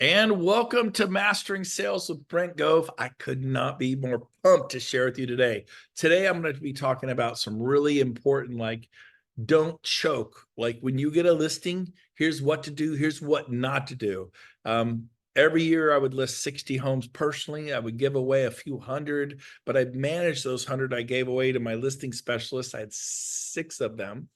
And welcome to Mastering Sales with Brent Gove. I could not be more pumped to share with you today. Today, I'm going to be talking about some really important, don't choke. Like when you get a listing, here's what to do, here's what not to do. Every year I would list 60 homes personally. I would give away a few hundred, but I managed those 100 I gave away to my listing specialists. I had 6 of them.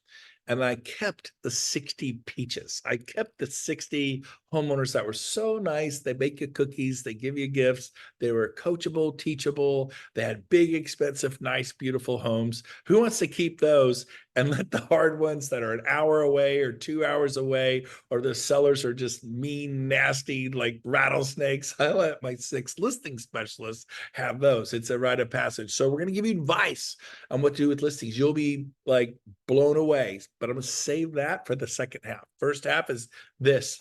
And I kept the 60 peaches. I kept the 60 homeowners that were so nice. They bake you cookies, they give you gifts. They were coachable, teachable. They had big, expensive, nice, beautiful homes. Who wants to keep those and let the hard ones that are an hour away or 2 hours away, or the sellers are just mean, nasty, like rattlesnakes? I let my 6 listing specialists have those. It's a rite of passage. So we're going to give you advice on what to do with listings. You'll be like blown away, but I'm going to save that for the second half. First half is this.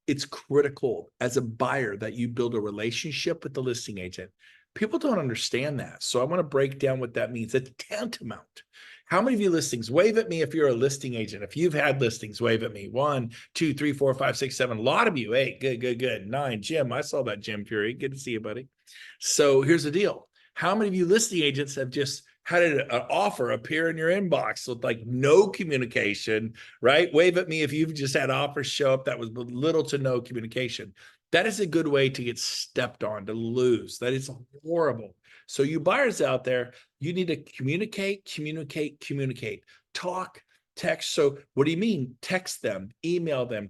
It's critical as a buyer that you build a relationship with the listing agent. People don't understand that. So I want to break down what that means. It's tantamount. How many of you listings? Wave at me if you're a listing agent. If you've had listings, wave at me. 1, 2, 3, 4, 5, 6, 7. A lot of you. Hey, good. 9. Jim, I saw that, Jim Fury. Good to see you, buddy. So here's the deal. How many of you listing agents have just had an offer appear in your inbox with like no communication, right? Wave at me if you've just had offers show up that was little to no communication. That is a good way to get stepped on, to lose. That is horrible. So you buyers out there, you need to communicate. Talk, text. So what do you mean? Text them, email them,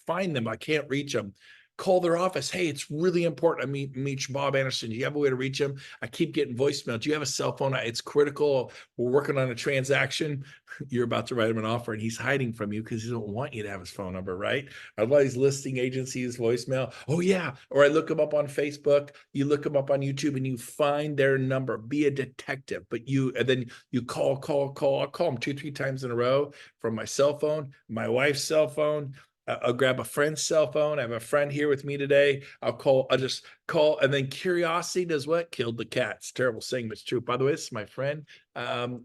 find them. I can't reach them. Call their office. Hey, it's really important. I meet Bob Anderson. Do you have a way to reach him? I keep getting voicemail. Do you have a cell phone? It's critical. We're working on a transaction. You're about to write him an offer and he's hiding from you because he don't want you to have his phone number, right? A lot of these listing agencies voicemail. Oh yeah. Or I look them up on Facebook. You look them up on YouTube and you find their number. Be a detective, and then you call. I'll call them 2, 3 times in a row from my cell phone, my wife's cell phone. I'll grab a friend's cell phone. I have a friend here with me today. I'll just call. And then curiosity does what? Killed the cat. It's terrible saying, but it's true. By the way, this is my friend. Oh,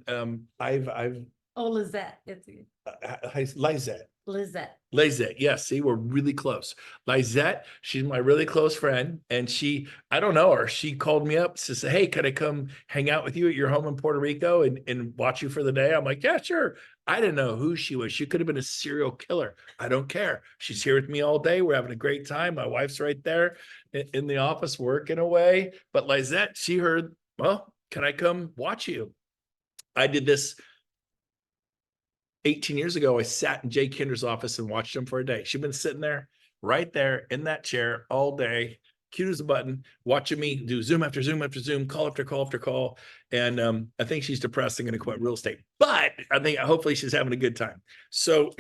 Lizette. It's Lizette. Lizette. Lizette, yes, see, we're really close. Lizette, she's my really close friend, and I don't know her. She called me up to say, hey, can I come hang out with you at your home in Puerto Rico and watch you for the day? I'm like, yeah, sure. I didn't know who she was. She could have been a serial killer. I don't care. She's here with me all day. We're having a great time. My wife's right there in the office working away. But Lizette, she heard, well, can I come watch you? I did this 18 years ago. I sat in Jay Kinder's office and watched him for a day. She'd been sitting there, right there in that chair all day, cute as a button, watching me do Zoom after Zoom after Zoom, call after call after call. And I think she's depressed and going to quit real estate. But I think hopefully she's having a good time. So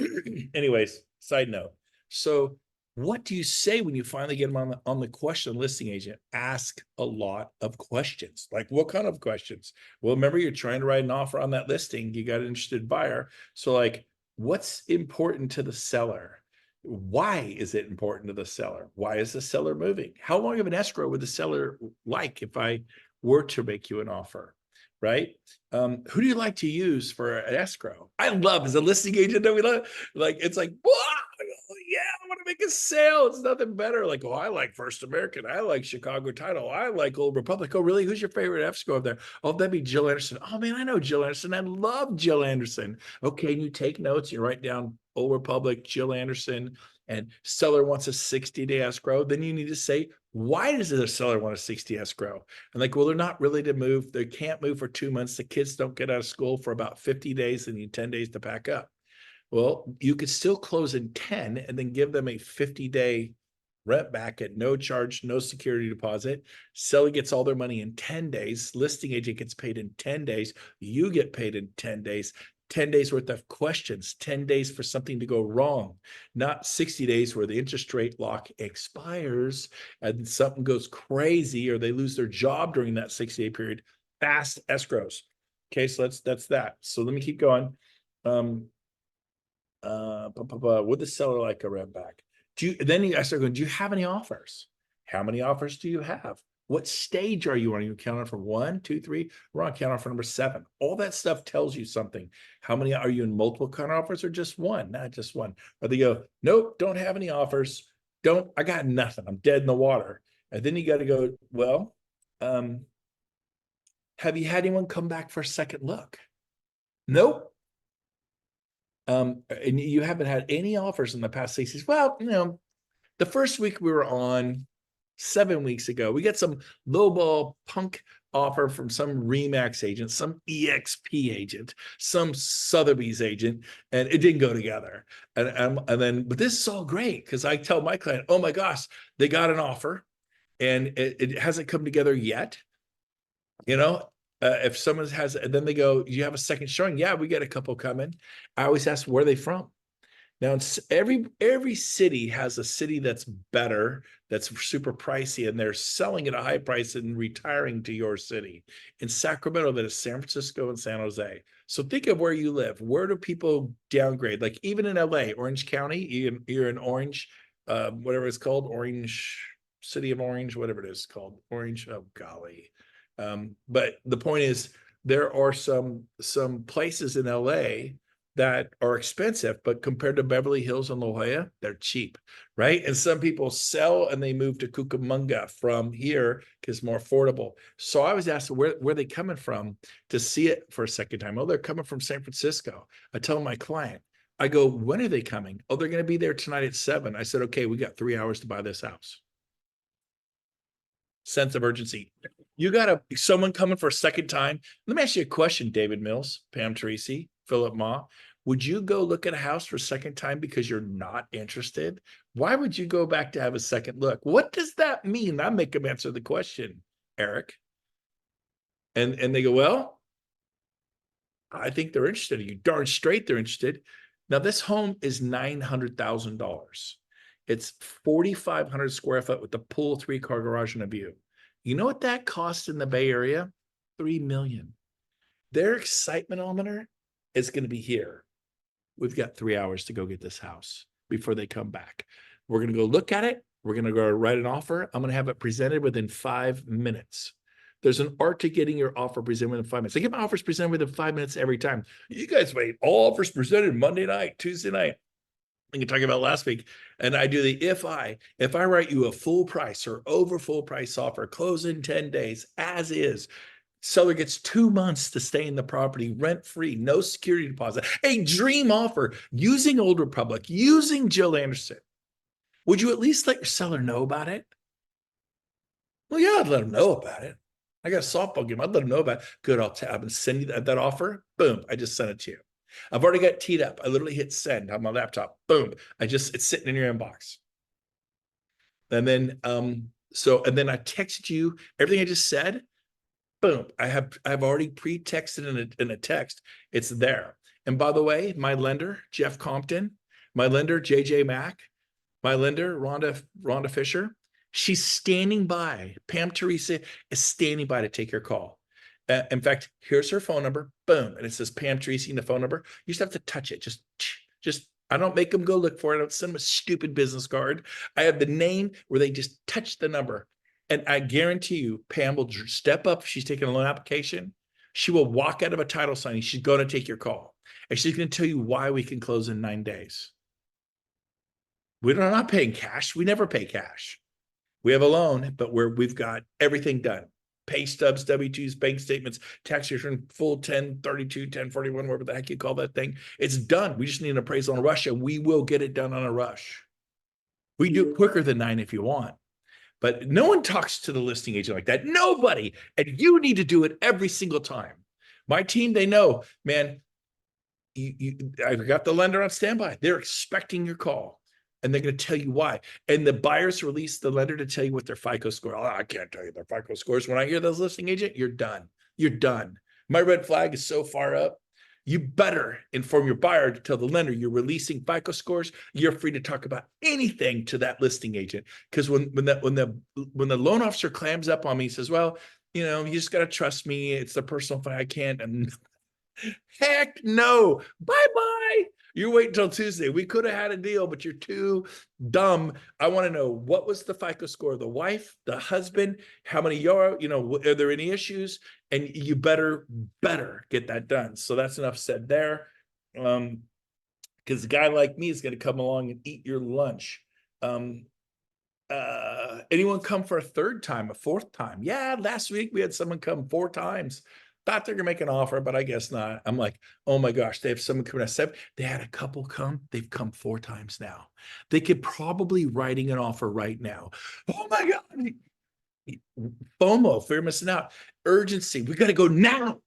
anyways, side note. So what do you say when you finally get them on the question listing agent? Ask a lot of questions. Like what kind of questions? Well, remember, you're trying to write an offer on that listing. You got an interested buyer. So like, what's important to the seller? Why is it important to the seller? Why is the seller moving? How long of an escrow would the seller like if I were to make you an offer? Right? Who do you like to use for an escrow? I love, as a listing agent, that we love, like, it's like, yeah, I want to make a sale. It's nothing better. Like, oh, I like First American. I like Chicago Title. I like Old Republic. Oh, really? Who's your favorite escrow up there? Oh, that'd be Jill Anderson. Oh man, I know Jill Anderson. I love Jill Anderson. Okay, you take notes. You write down Old Republic, Jill Anderson, and seller wants a 60-day escrow. Then you need to say, why does the seller want a 60 escrow? And like, well, they're not really to move. They can't move for 2 months. The kids don't get out of school for about 50 days and need 10 days to pack up. Well, you could still close in 10 and then give them a 50-day rent back at no charge, no security deposit. Seller gets all their money in 10 days. Listing agent gets paid in 10 days. You get paid in 10 days. 10 days worth of questions, 10 days for something to go wrong, not 60 days where the interest rate lock expires and something goes crazy or they lose their job during that 60-day period. Fast escrows. Okay, so that's that. So let me keep going. Would the seller like a rent back? Then you start going, do you have any offers? How many offers do you have? What stage are you on? Are you counting from 1, 2, 3? We're on counter for number 7. All that stuff tells you something. How many are you in multiple counter offers or just one? Not just one. Or they go, nope, don't have any offers. I got nothing. I'm dead in the water. And then you got to go, well, have you had anyone come back for a second look? Nope. And you haven't had any offers in the past 6 weeks. Well, the first week we were on 7 weeks ago, we got some lowball punk offer from some Remax agent, some EXP agent, some Sotheby's agent, and it didn't go together. But this is all great because I tell my client, oh my gosh, they got an offer and it hasn't come together yet. If someone has, and then they go, you have a second showing? Yeah, we get a couple coming. I always ask, where are they from? Now, every city has a city that's better, that's super pricey, and they're selling at a high price and retiring to your city. In Sacramento, that is San Francisco and San Jose. So think of where you live. Where do people downgrade? Like even in LA, Orange County, you're in Orange, whatever it's called, Orange, City of Orange, whatever it is called, Orange. Oh golly. But the point is, there are some places in LA that are expensive, but compared to Beverly Hills and La Jolla, they're cheap, right? And some people sell and they move to Cucamonga from here because it's more affordable. So I was asked where they coming from to see it for a second time. Oh, they're coming from San Francisco. I tell my client, I go, when are they coming? Oh, they're going to be there tonight at 7. I said, okay, we got 3 hours to buy this house. Sense of urgency. You got someone coming for a second time. Let me ask you a question, David Mills, Pam Teresi, Philip Ma. Would you go look at a house for a second time because you're not interested? Why would you go back to have a second look? What does that mean? I make them answer the question, Eric. And they go, well, I think they're interested. You darn straight they're interested. Now, this home is $900,000. It's 4,500 square foot with a pool, 3-car garage, and a view. You know what that costs in the Bay Area? $3 million. Their excitement-ometer is going to be here. We've got 3 hours to go get this house before they come back. We're going to go look at it. We're going to go write an offer. I'm going to have it presented within 5 minutes. There's an art to getting your offer presented within 5 minutes. I get my offers presented within 5 minutes every time. You guys wait. All offers presented Monday night, Tuesday night. We can talk about last week. And I do the if I write you a full price or over full price offer, close in 10 days, as is. Seller gets 2 months to stay in the property rent-free, no security deposit, a dream offer using Old Republic, using Jill Anderson. Would you at least let your seller know about it? Well, yeah, I'd let them know about it. I got a softball game. I'd let them know about it. Good, I'm going to send you that offer. Boom, I just sent it to you. I've already got teed up. I literally hit send on my laptop. Boom, it's sitting in your inbox. And then, and then I texted you everything I just said. Boom, I've already pre-texted in a text. It's there. And by the way, my lender, Jeff Compton, my lender, JJ Mack, my lender, Rhonda Fisher, she's standing by. Pam Teresa is standing by to take your call. In fact, here's her phone number. Boom. And it says Pam Teresa and the phone number. You just have to touch it. Just, I don't make them go look for it. I don't send them a stupid business card. I have the name where they just touch the number. And I guarantee you, Pam will step up. If she's taking a loan application. She will walk out of a title signing. She's going to take your call. And she's going to tell you why we can close in 9 days. We're not paying cash. We never pay cash. We have a loan, but we've got everything done. Pay stubs, W-2s, bank statements, tax return, full 1032, 1041, whatever the heck you call that thing. It's done. We just need an appraisal on a rush, and we will get it done on a rush. We do it quicker than 9 if you want. But no one talks to the listing agent like that. Nobody. And you need to do it every single time. My team, they know, man, I've got the lender on standby. They're expecting your call. And they're going to tell you why. And the buyers release the lender to tell you what their FICO score. Oh, I can't tell you their FICO scores. When I hear those listing agent, you're done. You're done. My red flag is so far up. You better inform your buyer to tell the lender you're releasing FICO scores. You're free to talk about anything to that listing agent. Because when the loan officer clams up on me, he says, well, you just got to trust me. It's the personal file. I can't. And heck no. Bye-bye. You wait until Tuesday. We could have had a deal, but you're too dumb. I want to know, what was the FICO score of the wife, the husband, how many euro, are there any issues? And you better get that done. So that's enough said there. Because a guy like me is going to come along and eat your lunch. Anyone come for a third time, a fourth time? Yeah, last week we had someone come 4 times. Thought they're gonna make an offer, but I guess not. I'm like, oh my gosh, they have someone coming at 7. They had a couple come, they've come 4 times now. They could probably writing an offer right now. Oh my God. FOMO, fear of missing out, urgency. We got to go now.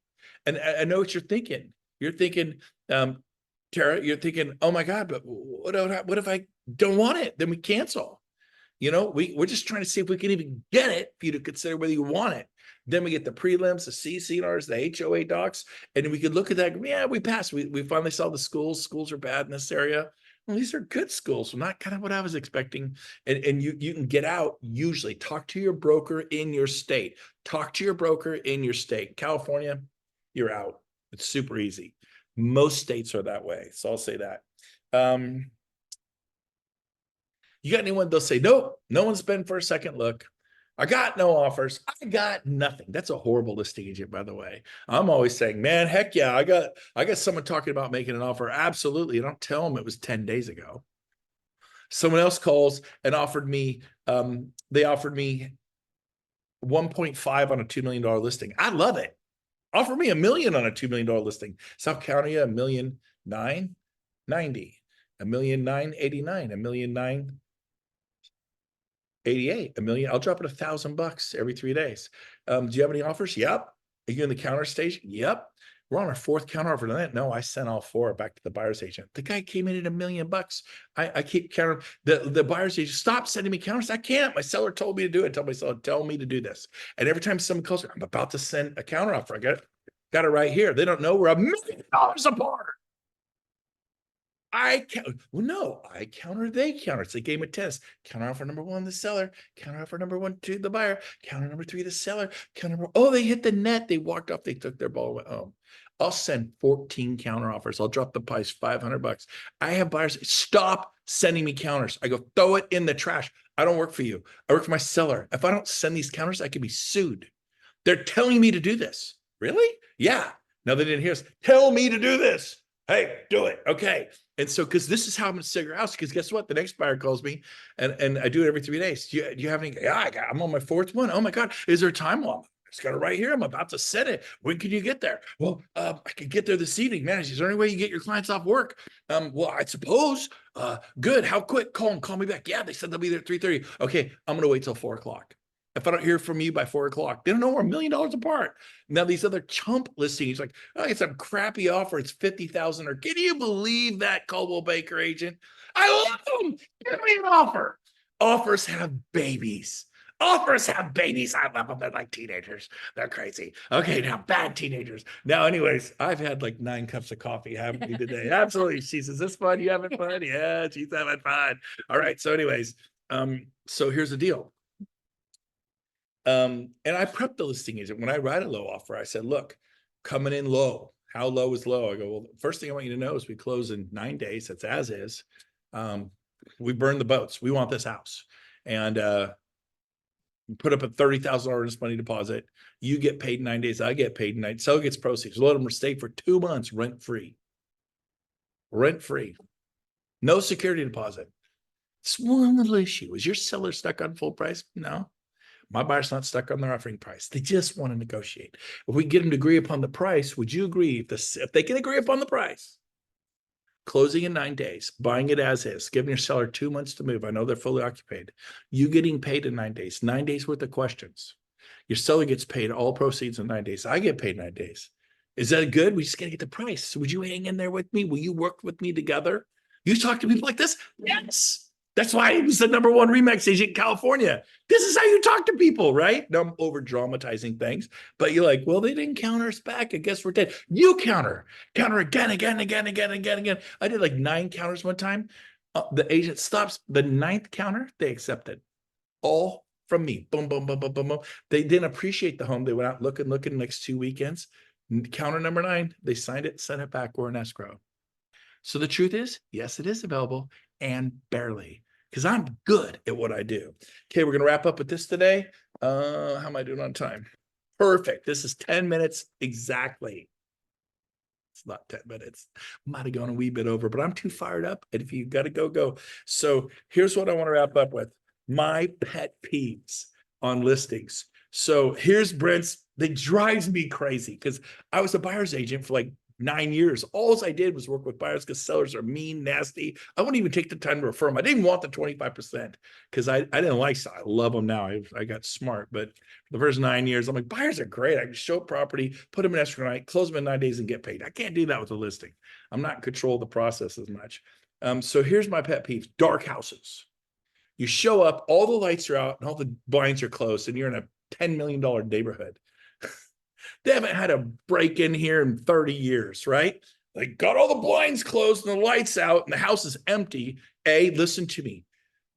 And I know what you're thinking. You're thinking, Tara, you're thinking, oh my God, but what if I don't want it? Then we cancel. We're just trying to see if we can even get it for you to consider whether you want it. Then we get the prelims, the CCNRs, the HOA docs, and we could look at that. Yeah, we passed. We finally saw the schools. Schools are bad in this area. Well, these are good schools, so not kind of what I was expecting. And you can get out. Usually, talk to your broker in your state. Talk to your broker in your state. California, you're out. It's super easy. Most states are that way, so I'll say that. You got anyone? They'll say, nope, no one's been for a second look. I got no offers. I got nothing. That's a horrible listing agent, by the way. I'm always saying, man, heck yeah, I got someone talking about making an offer. Absolutely. I don't tell them it was 10 days ago. Someone else calls and offered me, they offered me 1.5 on a $2 million listing. I love it. Offer me $1 million on a $2 million listing. South County, $1,990,000, $1,989,000, $1,989,000. 88, $1 million. I'll drop it $1,000 every 3 days. Do you have any offers? Yep. Are you in the counter stage? Yep. We're on our 4th counter offer tonight. No, I sent all 4 back to the buyer's agent. The guy came in at $1 million. I keep counting. The buyer's agent, stop sending me counters. I can't. My seller told me to do it. Tell my seller, tell me to do this. And every time someone calls, I'm about to send a counter offer. I got it right here. They don't know we're $1 million apart. I counter, they counter. It's a game of tennis. Counter offer number 1, the seller. Counter offer number 1, to the buyer. Counter number 3, the seller. Counter number, they hit the net. They walked off. They took their ball, went home. I'll send 14 counter offers. I'll drop the price $500. I have buyers, stop sending me counters. I go, throw it in the trash. I don't work for you. I work for my seller. If I don't send these counters, I could be sued. They're telling me to do this. Really? Yeah. No, they didn't hear us. Tell me to do this. Hey, do it. Okay. And so, because this is how I'm going to sell your house, because guess what? The next buyer calls me and I do it every 3 days. Do you have any? Yeah, I'm on my 4th one. Oh my God. Is there a time limit? It's got it right here. I'm about to send it. When can you get there? Well, I can get there this evening. Man, is there any way you get your clients off work? Well, I suppose. Good. How quick? Call me back. Yeah, they said they'll be there at 3:30. Okay, I'm going to wait till 4:00. If I don't hear from you by 4:00, they don't know we're $1 million apart. Now these other chump listings, like, it's a crappy offer. It's 50,000. Or can you believe that, Coldwell Banker agent? I love them. Give me an offer. Offers have babies. Offers have babies. I love them. They're like teenagers. They're crazy. Okay, now bad teenagers. Now, anyways, I've had like 9 cups of coffee, haven't we, today? Absolutely. She says, "Is this fun? You having fun?" Yeah, she's having fun. All right. So, anyways, so here's the deal. And I prepped the listing agent. When I write a low offer, I said, look, coming in low. How low is low? I go, well, first thing I want you to know is we close in 9 days. That's as is. We burn the boats. We want this house. And put up a $30,000 money deposit. You get paid in 9 days. I get paid in 9. Seller gets proceeds. Let them stay for 2 months rent-free. Rent-free. No security deposit. It's one little issue. Is your seller stuck on full price? No. My buyer's not stuck on their offering price. They just want to negotiate. If we get them to agree upon the price, would you agree if they can agree upon the price? Closing in 9 days, buying it as is, giving your seller 2 months to move. I know they're fully occupied. You getting paid in 9 days, 9 days worth of questions. Your seller gets paid all proceeds in 9 days. I get paid 9 days. Is that good? We just got to get the price. So would you hang in there with me? Will you work with me together? You talk to people like this? Yes. That's why he was the #1 Remax agent in California. This is how you talk to people, right? No, I'm over dramatizing things, but you're like, well, they didn't counter us back. I guess we're dead. You counter again. I did like 9 counters one time. The agent stops the 9th counter. They accepted all from me. Boom, boom, boom, boom, boom, boom. They didn't appreciate the home. They went out looking next 2 weekends. Counter number 9, they signed it, sent it back. We're in escrow. So the truth is, yes, it is available, and barely, because I'm good at what I do. Okay, we're going to wrap up with this today. How am I doing on time? Perfect. This is 10 minutes exactly. It's not 10 minutes. Might have gone a wee bit over, but I'm too fired up. And if you got to go, go. So here's what I want to wrap up with. My pet peeves on listings. So here's Brent's, that drives me crazy because I was a buyer's agent for like 9 years. All I did was work with buyers because sellers are mean, nasty. I wouldn't even take the time to refer them. I didn't want the 25% because I didn't like I love them now. I got smart, but for the first 9 years, I'm like, buyers are great. I can show property, put them in escrow night, close them in 9 days and get paid. I can't do that with a listing. I'm not in control of the process as much. So here's my pet peeve: dark houses. You show up, all the lights are out and all the blinds are closed, and you're in a $10 million neighborhood. They haven't had a break in here in 30 years, right? They got all the blinds closed and the lights out and the house is empty. Listen to me.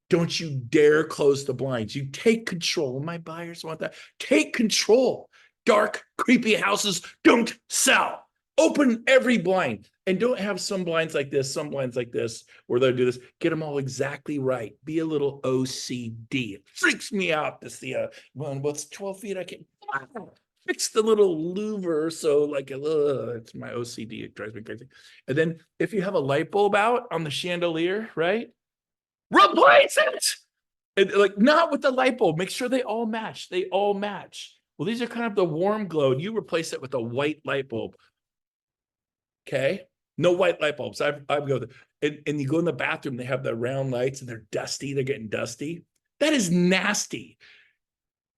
Don't you dare close the blinds. You take control. My buyers want that. Take control. Dark, creepy houses don't sell. Open every blind and don't have some blinds like this, some blinds like this, where they'll do this. Get them all exactly right. Be a little OCD. It freaks me out to see what's 12 feet. I can't fix the little louver. So like, it's my OCD. It drives me crazy. And then if you have a light bulb out on the chandelier, right? Replace it. And like, not with the light bulb. Make sure they all match. They all match. Well, these are kind of the warm glow. And you replace it with a white light bulb. Okay. No white light bulbs. I've go there. And you go in the bathroom, they have the round lights and they're dusty. They're getting dusty. That is nasty.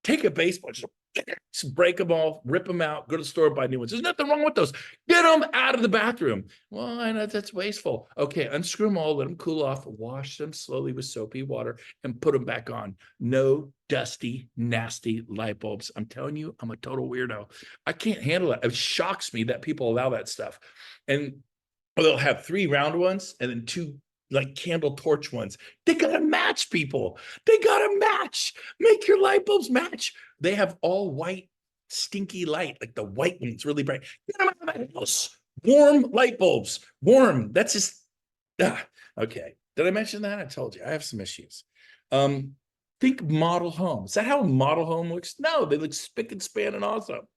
Take a baseball, just break them all, rip them out, go to the store, buy new ones. There's nothing wrong with those. Get them out of the bathroom. Well, I know that's wasteful. Okay, unscrew them all, let them cool off, wash them slowly with soapy water, and put them back on. No dusty, nasty light bulbs. I'm telling you, I'm a total weirdo. I can't handle it. It shocks me that people allow that stuff. And they'll have 3 round ones and then 2 like candle torch ones. They gotta match, people. They gotta match. Make your light bulbs match. They have all white, stinky light, like the white one's really bright. Get them out of my house. Warm light bulbs. Warm. That's just okay. Did I mention that? I told you I have some issues. Think model home. Is that how a model home looks? No, they look spick and span and awesome.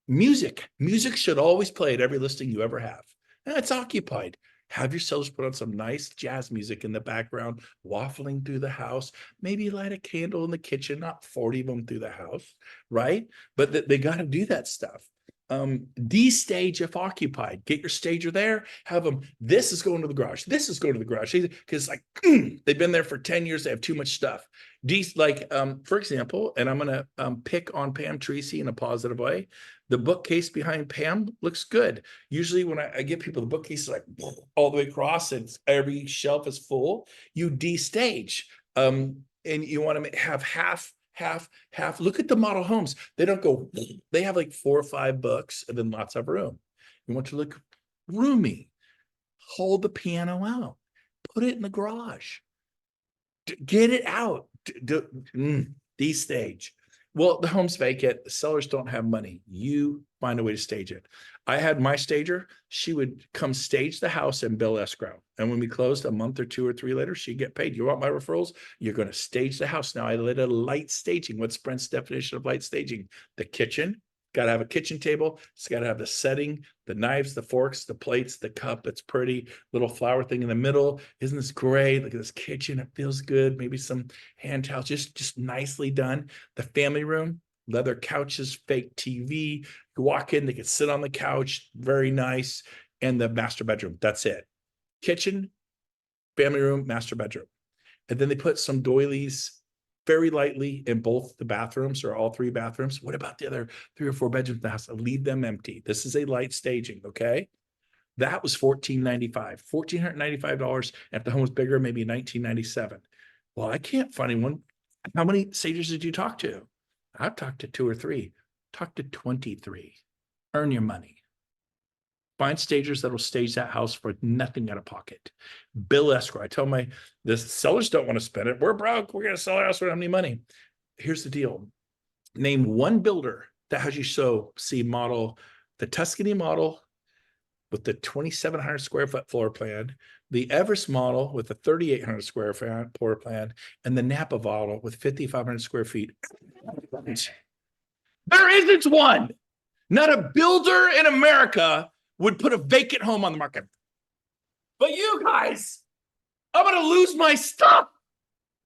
Music should always play at every listing you ever have. And it's occupied. Have your sellers put on some nice jazz music in the background, waffling through the house. Maybe light a candle in the kitchen, not 40 of them through the house, right? But they got to do that stuff. De-stage if occupied. Get your stager there. Have them. This is going to the garage. This is going to the garage because like they've been there for 10 years. They have too much stuff. For example, and I'm going to pick on Pam Tracy in a positive way. The bookcase behind Pam looks good. Usually when I give people the bookcase like all the way across and every shelf is full, you de-stage. And you want to have half. Look at the model homes. They don't go, they have like 4 or 5 books and then lots of room. You want to look roomy. Hold the piano out. Put it in the garage. Get it out. De-stage. Well, the home's vacant. The sellers don't have money. You find a way to stage it. I had my stager. She would come stage the house and bill escrow. And when we closed a month or 2 or 3 later, she'd get paid. You want my referrals? You're going to stage the house. Now I did a light staging. What's Brent's definition of light staging? The kitchen. Got to have a kitchen table. It's got to have the setting, the knives, the forks, the plates, the cup. It's pretty. Little flower thing in the middle. Isn't this great? Look at this kitchen. It feels good. Maybe some hand towels, just nicely done. The family room, leather couches, fake TV. You walk in, they can sit on the couch. Very nice. And the master bedroom. That's it. Kitchen, family room, master bedroom. And then they put some doilies very lightly in both the bathrooms or all 3 bathrooms. What about the other 3 or 4 bedrooms in the house? Leave them empty. This is a light staging, okay? That was $1,495. $1,495. If the home was bigger, maybe $1,997. Well, I can't find anyone. How many stagers did you talk to? I've talked to 2 or 3. Talk to 23. Earn your money. Find stagers that will stage that house for nothing out of pocket. Bill escrow. I tell the sellers don't want to spend it. We're broke. We're going to sell our house. We don't have any money. Here's the deal. Name one builder that has you see model, the Tuscany model with the 2,700 square foot floor plan, the Everest model with the 3,800 square foot floor plan, and the Napa model with 5,500 square feet. There isn't one. Not a builder in America would put a vacant home on the market. But you guys, I'm going to lose my stuff.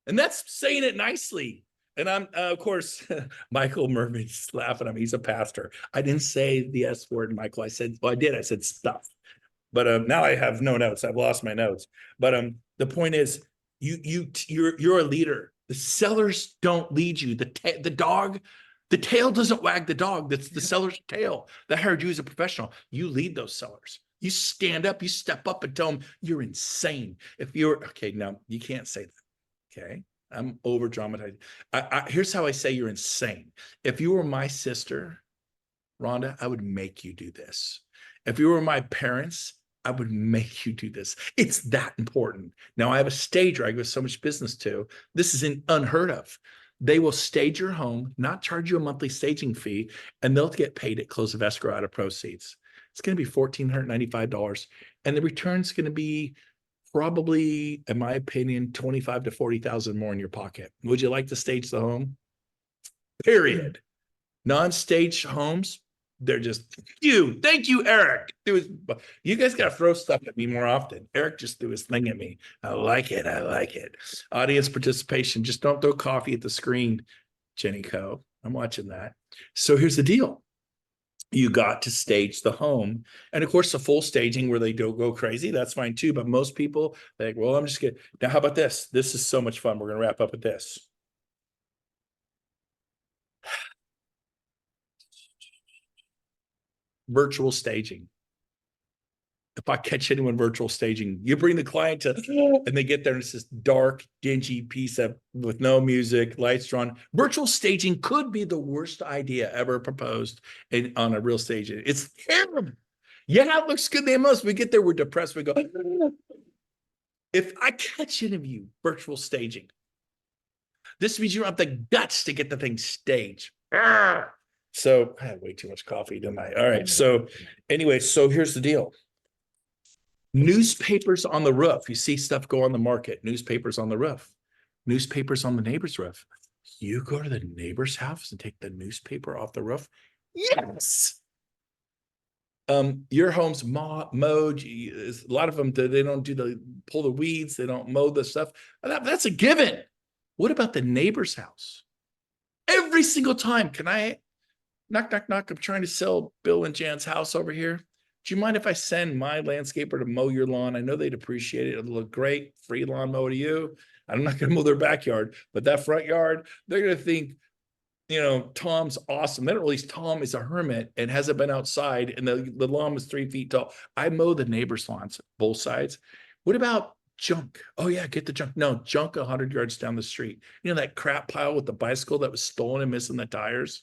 And that's saying it nicely. And I'm, of course, Michael Mermaid's laughing at me. He's a pastor. I didn't say the S word, Michael. I said, well, I did. I said stuff. But now I have no notes. I've lost my notes. But the point is, you're a leader. The sellers don't lead you. The dog, the tail doesn't wag the dog. That's the seller's tail. That hired you as a professional. You lead those sellers. You stand up, you step up and tell them you're insane. If you're okay, now you can't say that. Okay. I'm over dramatized. Here's how I say you're insane. If you were my sister, Rhonda, I would make you do this. If you were my parents, I would make you do this. It's that important. Now I have a stager I give so much business to. This is unheard of. They will stage your home, not charge you a monthly staging fee, and they'll get paid at close of escrow out of proceeds. It's going to be $1,495. And the return's going to be probably, in my opinion, 25 to 40,000 more in your pocket. Would you like to stage the home? Period. Non-stage homes, they're just thank you, Eric. You guys got to throw stuff at me more often. Eric just threw his thing at me. I like it. Audience participation. Just don't throw coffee at the screen, Jenny Co. I'm watching that. So here's the deal. You got to stage the home. And of course, the full staging where they don't go crazy, that's fine too. But most people think, well, I'm just kidding. Now, how about this? This is so much fun. We're going to wrap up with this. Virtual staging. If I catch anyone virtual staging, you bring the client to, and they get there and it's this dark, dingy piece of with no music, lights drawn. Virtual staging could be the worst idea ever proposed on a real stage. It's terrible. Yeah, it looks good. They must. We get there, we're depressed. We go, if I catch any of you virtual staging, this means you don't have the guts to get the thing staged. So I had way too much coffee, didn't I? All right. So anyway, so here's the deal. Newspapers on the roof. You see stuff go on the market. Newspapers on the roof. Newspapers on the neighbor's roof. You go to the neighbor's house and take the newspaper off the roof? Yes. Your home's mowed. A lot of them, they don't pull the weeds. They don't mow the stuff. That's a given. What about the neighbor's house? Every single time, can I knock, knock, knock? I'm trying to sell Bill and Jan's house over here. Do you mind if I send my landscaper to mow your lawn? I know they'd appreciate it. It'll look great. Free lawn mower to you. I'm not going to mow their backyard, but that front yard, they're going to think, Tom's awesome. Then at least Tom is a hermit and hasn't been outside, and the lawn was 3 feet tall. I mow the neighbor's lawns, both sides. What about junk? Oh yeah, get the junk. No, junk 100 yards down the street. That crap pile with the bicycle that was stolen and missing the tires?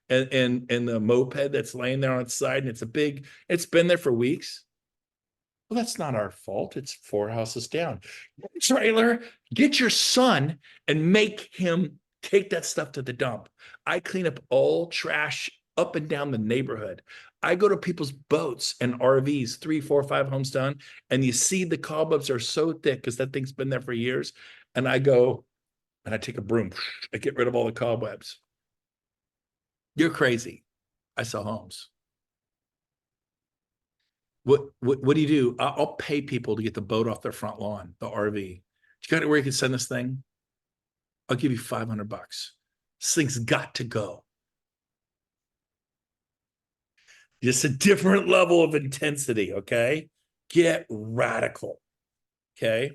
And the moped that's laying there on its side, and it's been there for weeks. Well, that's not our fault. It's 4 houses down. Trailer, get your son and make him take that stuff to the dump. I clean up all trash up and down the neighborhood. I go to people's boats and RVs, 3, 4, 5 homes done, and you see the cobwebs are so thick because that thing's been there for years. And I go and I take a broom, I get rid of all the cobwebs. You're crazy. I sell homes. What do you do? I'll pay people to get the boat off their front lawn, the RV. You got it where you can send this thing? I'll give you $500. This thing's got to go. Just a different level of intensity, okay? Get radical, okay?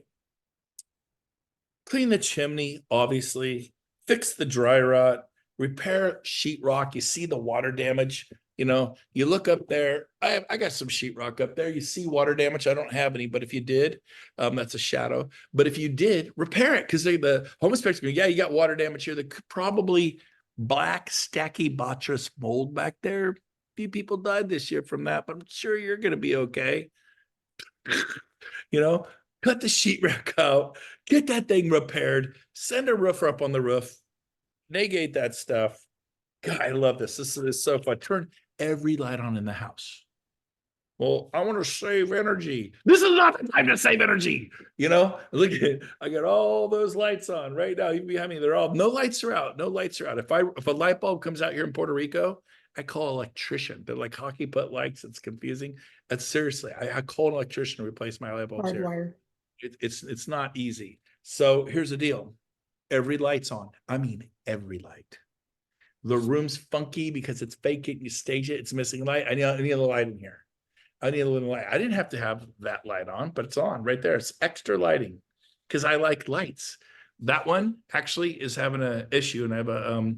Clean the chimney, obviously. Fix the dry rot. Repair sheetrock. You see the water damage. You look up there. I got some sheetrock up there. You see water damage. I don't have any, but if you did, that's a shadow. But if you did, repair it, because the home inspector, yeah, you got water damage here. That probably black Stachybotrys mold back there. A few people died this year from that, but I'm sure you're going to be okay. Cut the sheetrock out, get that thing repaired, send a roofer up on the roof, negate that stuff. God, I love this. This is so fun. Turn every light on in the house. Well, I want to save energy. This is not the time to save energy. Look at it. I got all those lights on right now. Even behind me, no lights are out. No lights are out. If a light bulb comes out here in Puerto Rico, I call an electrician. They're like hockey puck lights. It's confusing. That's seriously. I call an electrician to replace my light bulbs here. It's not easy. So here's the deal. every light's on. I mean, every light. The room's funky because it's fake it. You stage it. It's missing light. I need a light in here. I need a little light. I didn't have to have that light on, but it's on right there. It's extra lighting because I like lights. That one actually is having an issue, and I have a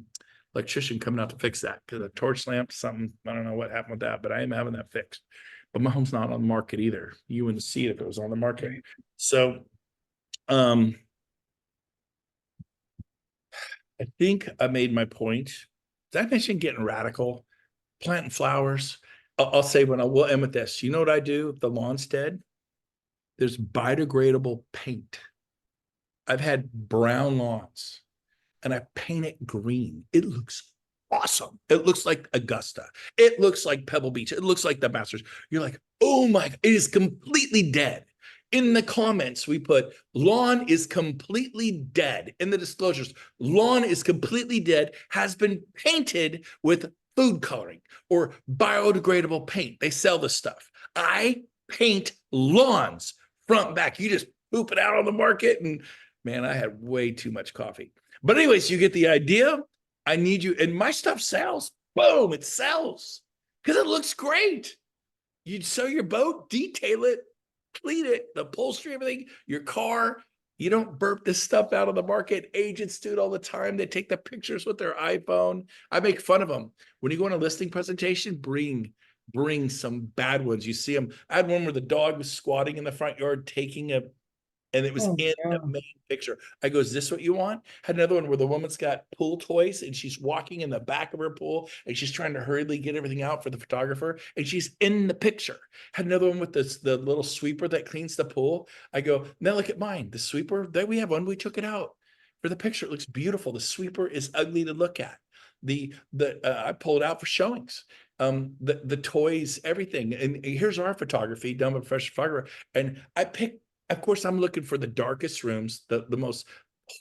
electrician coming out to fix that because a torch lamp, something, I don't know what happened with that, but I am having that fixed. But my home's not on the market either. You wouldn't see it if it was on the market. So I think I made my point. Did I mention getting radical, planting flowers? I'll say when we'll end with this. You know what I do if the lawn's dead? There's biodegradable paint. I've had brown lawns and I paint it green. It looks awesome. It looks like Augusta. It looks like Pebble Beach. It looks like the Masters. You're like, oh my, it is completely dead. In the comments, we put lawn is completely dead. In the disclosures, lawn is completely dead, has been painted with food coloring or biodegradable paint. They sell this stuff. I paint lawns front back. You just poop it out on the market. And man, I had way too much coffee. But anyways, you get the idea. I need you. And my stuff sells. Boom, it sells because it looks great. You sew your boat, detail it, clean it, the upholstery, everything, your car. You don't burp this stuff out of the market. Agents do it all the time. They take the pictures with their iPhone. I make fun of them. When you go on a listing presentation, bring some bad ones. You see them. I had one where the dog was squatting in the front yard taking a, and it was in the main picture. I go, is this what you want? Had another one where the woman's got pool toys and she's walking in the back of her pool and she's trying to hurriedly get everything out for the photographer and she's in the picture. Had another one with the little sweeper that cleans the pool. I go, now look at mine. The sweeper, there we have one. We took it out for the picture. It looks beautiful. The sweeper is ugly to look at. I pull it out for showings. The toys, everything. And here's our photography done by a professional photographer. And I pick. Of course, I'm looking for the darkest rooms, the most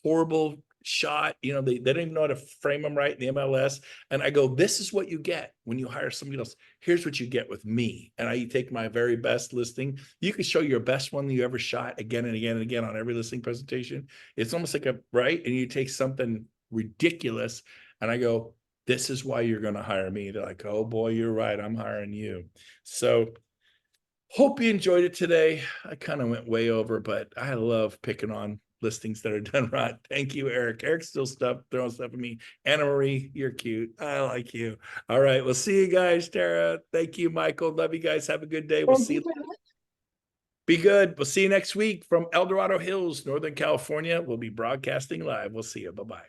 horrible shot. You know, they don't even know how to frame them right in the MLS. And I go, this is what you get when you hire somebody else. Here's what you get with me. And I take my very best listing. You can show your best one that you ever shot again and again and again on every listing presentation. It's almost like right. And you take something ridiculous and I go, this is why you're going to hire me. They're like, oh boy, you're right. I'm hiring you. So hope you enjoyed it today. I kind of went way over, but I love picking on listings that are done right. Thank you, Eric. Eric's still throwing stuff at me. Anna Marie, you're cute. I like you. All right. We'll see you guys, Tara. Thank you, Michael. Love you guys. Have a good day. We'll see you. Be good. We'll see you next week from El Dorado Hills, Northern California. We'll be broadcasting live. We'll see you. Bye-bye.